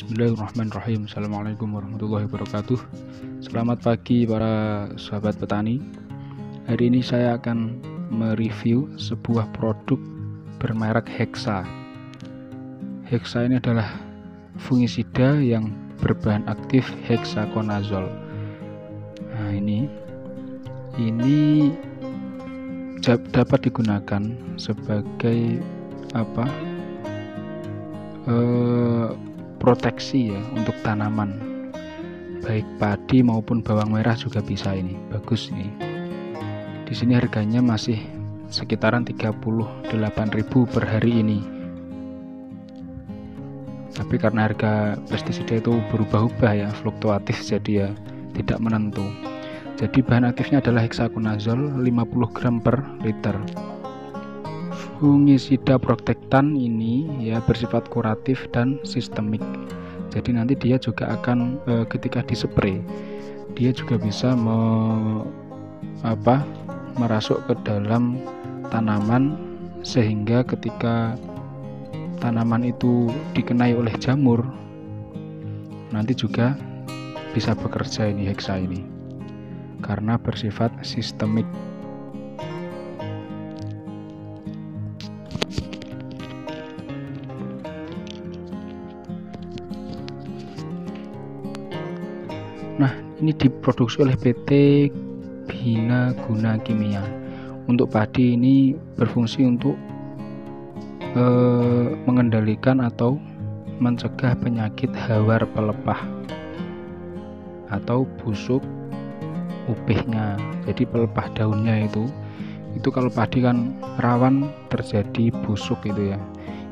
Bismillahirrahmanirrahim. Assalamualaikum warahmatullahi wabarakatuh. Selamat pagi para sahabat petani. Hari ini saya akan mereview sebuah produk bermerek Hexa. Hexa ini adalah fungisida yang berbahan aktif hexaconazole. Nah, ini dapat digunakan sebagai proteksi ya untuk tanaman, baik padi maupun bawang merah juga bisa. Ini bagus ini. Di sini harganya masih sekitaran 38.000 per hari ini. Tapi karena harga pestisida itu berubah-ubah ya, fluktuatif, jadi ya tidak menentu. Jadi bahan aktifnya adalah hexaconazole 50 gram per liter. Fungisida protektan ini ya bersifat kuratif dan sistemik. Jadi nanti dia juga akan ketika dispray, dia juga bisa merasuk ke dalam tanaman, sehingga ketika tanaman itu dikenai oleh jamur, nanti juga bisa bekerja ini Hexa ini, karena bersifat sistemik. Nah, ini diproduksi oleh PT Bina Guna Kimia. Untuk padi ini berfungsi untuk mengendalikan atau mencegah penyakit hawar pelepah atau busuk upihnya. Jadi pelepah daunnya itu kalau padi kan rawan terjadi busuk itu ya.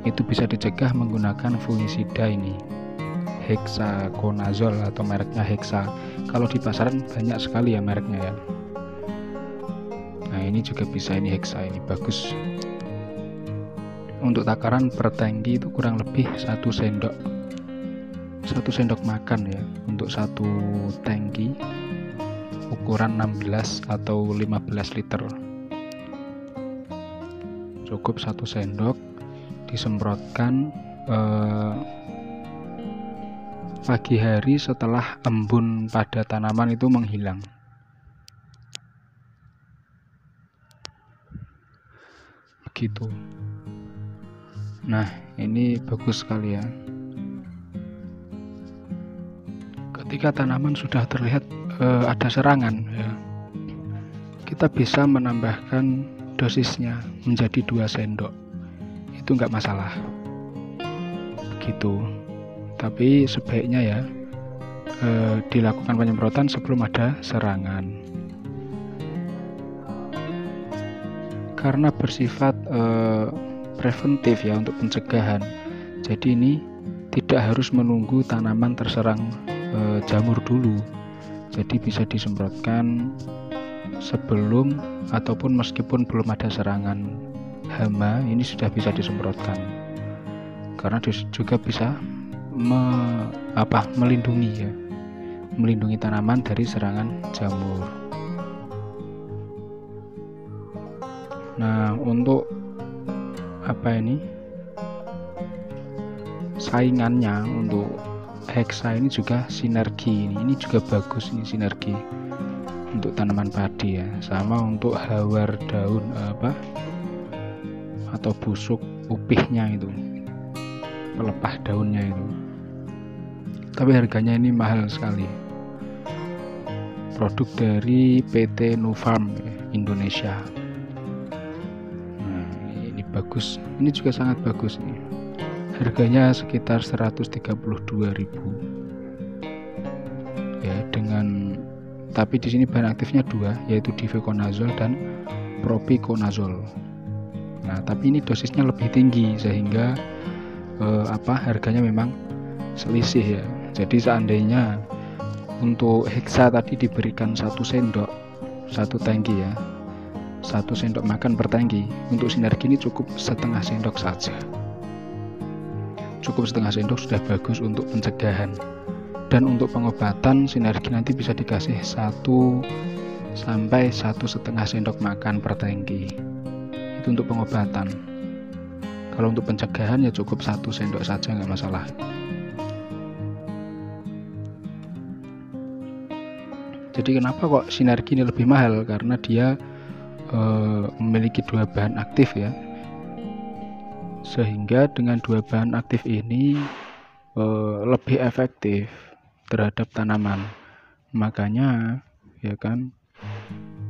Itu bisa dicegah menggunakan fungisida ini, hexaconazole atau mereknya Hexa. Kalau di pasaran banyak sekali ya mereknya ya. Nah, ini juga bisa, ini Hexa ini bagus. Untuk takaran per tangki itu kurang lebih 1 sendok makan ya, untuk satu tangki ukuran 16 atau 15 liter. Cukup 1 sendok disemprotkan pagi hari setelah embun pada tanaman itu menghilang. Begitu. Nah, ini bagus sekali ya. Ketika tanaman sudah terlihat ada serangan ya, kita bisa menambahkan dosisnya menjadi 2 sendok. Itu enggak masalah. Begitu. Tapi sebaiknya ya dilakukan penyemprotan sebelum ada serangan, karena bersifat preventif ya, untuk pencegahan. Jadi ini tidak harus menunggu tanaman terserang jamur dulu, jadi bisa disemprotkan sebelum ataupun meskipun belum ada serangan hama, ini sudah bisa disemprotkan, karena juga bisa melindungi tanaman dari serangan jamur. Nah, untuk saingannya untuk Hexa ini juga sinergi. Ini juga bagus, ini sinergi untuk tanaman padi ya, sama untuk hawar daun atau busuk upihnya itu, pelepah daunnya itu. Tapi harganya ini mahal sekali. Produk dari PT Nufarm Indonesia. Nah, ini bagus. Ini juga sangat bagus nih. Harganya sekitar 132.000. Ya, tapi di sini bahan aktifnya 2, yaitu difeconazole dan propiconazole. Nah, tapi ini dosisnya lebih tinggi, sehingga harganya memang selisih ya. Jadi seandainya untuk Hexa tadi diberikan 1 sendok, 1 tangki ya, 1 sendok makan per tangki, untuk sinergi ini cukup setengah sendok saja. Cukup setengah sendok sudah bagus untuk pencegahan. Dan untuk pengobatan, sinergi nanti bisa dikasih 1 sampai 1,5 sendok makan per tangki. Itu untuk pengobatan. Kalau untuk pencegahan ya cukup 1 sendok saja, nggak masalah. Jadi kenapa kok sinergi ini lebih mahal? Karena dia memiliki 2 bahan aktif ya, sehingga dengan 2 bahan aktif ini lebih efektif terhadap tanaman. Makanya ya kan,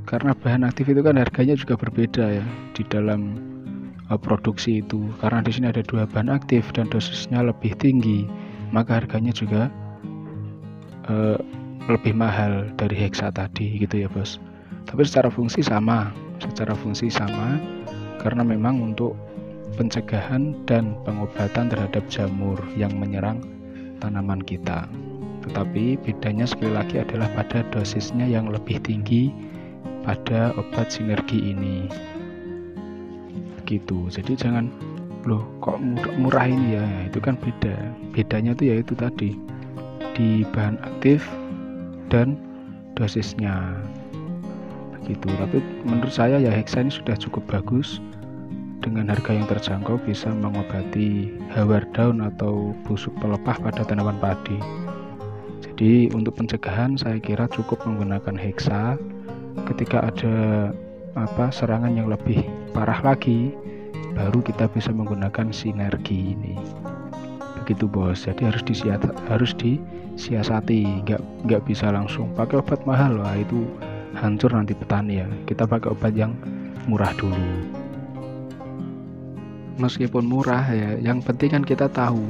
karena bahan aktif itu kan harganya juga berbeda ya di dalam produksi itu. Karena di sini ada 2 bahan aktif dan dosisnya lebih tinggi, maka harganya juga lebih mahal dari heksa tadi gitu ya bos. Tapi secara fungsi sama karena memang untuk pencegahan dan pengobatan terhadap jamur yang menyerang tanaman kita. Tetapi bedanya sekali lagi adalah pada dosisnya yang lebih tinggi pada obat sinergi ini gitu. Jadi jangan loh kok murah ini ya, itu kan bedanya tuh yaitu tadi di bahan aktif dan dosisnya begitu. Tapi menurut saya ya heksa ini sudah cukup bagus, dengan harga yang terjangkau bisa mengobati hawar daun atau busuk pelepah pada tanaman padi. Jadi untuk pencegahan saya kira cukup menggunakan heksa. Ketika ada serangan yang lebih parah lagi, baru kita bisa menggunakan sinergi ini begitu bos. Jadi harus disiasati, nggak bisa langsung pakai obat mahal, wah itu hancur nanti petani ya. Kita pakai obat yang murah dulu, meskipun murah ya, yang penting kan kita tahu.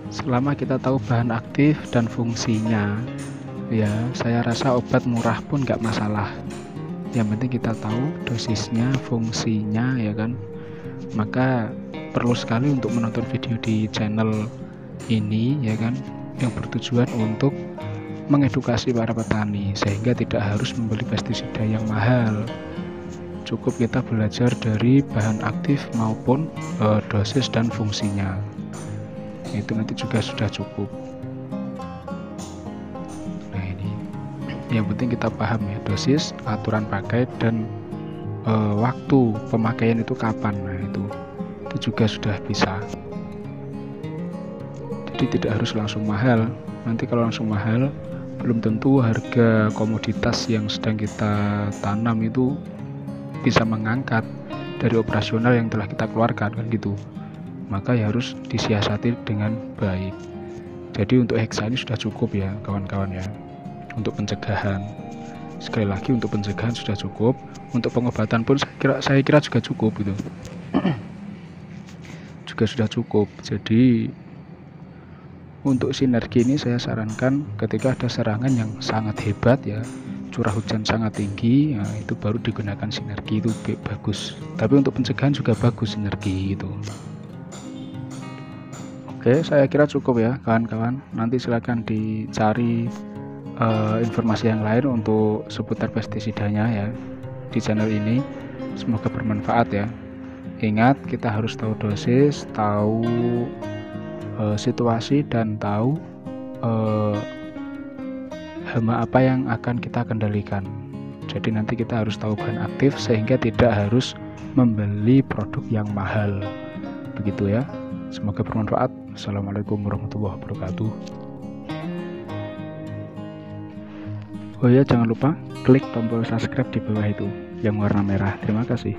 Selama kita tahu bahan aktif dan fungsinya ya, saya rasa obat murah pun nggak masalah. Yang penting kita tahu dosisnya, fungsinya ya kan. Maka perlu sekali untuk menonton video di channel ini ya kan, yang bertujuan untuk mengedukasi para petani sehingga tidak harus membeli pestisida yang mahal. Cukup kita belajar dari bahan aktif maupun dosis dan fungsinya, itu nanti juga sudah cukup. Nah ini yang penting kita paham ya, dosis, aturan pakai, dan waktu pemakaian itu kapan. Nah itu juga sudah bisa. Jadi tidak harus langsung mahal. Nanti kalau langsung mahal, belum tentu harga komoditas yang sedang kita tanam itu bisa mengangkat dari operasional yang telah kita keluarkan kan gitu. Maka ya harus disiasati dengan baik. Jadi untuk heksa ini sudah cukup ya kawan-kawan ya, untuk pencegahan. Sekali lagi, untuk pencegahan sudah cukup. Untuk pengobatan pun saya kira juga cukup gitu. Juga sudah cukup. Jadi untuk sinergi ini saya sarankan ketika ada serangan yang sangat hebat ya, curah hujan sangat tinggi, ya itu baru digunakan sinergi, itu bagus. Tapi untuk pencegahan juga bagus sinergi itu. Oke, saya kira cukup ya kawan-kawan. Nanti silakan dicari informasi yang lain untuk seputar pestisidanya ya di channel ini. Semoga bermanfaat ya. Ingat, kita harus tahu dosis, tahu situasi, dan tahu hama apa yang akan kita kendalikan. Jadi nanti kita harus tahu bahan aktif sehingga tidak harus membeli produk yang mahal. Begitu ya. Semoga bermanfaat. Assalamualaikum warahmatullahi wabarakatuh. Oh ya, jangan lupa klik tombol subscribe di bawah itu yang warna merah. Terima kasih.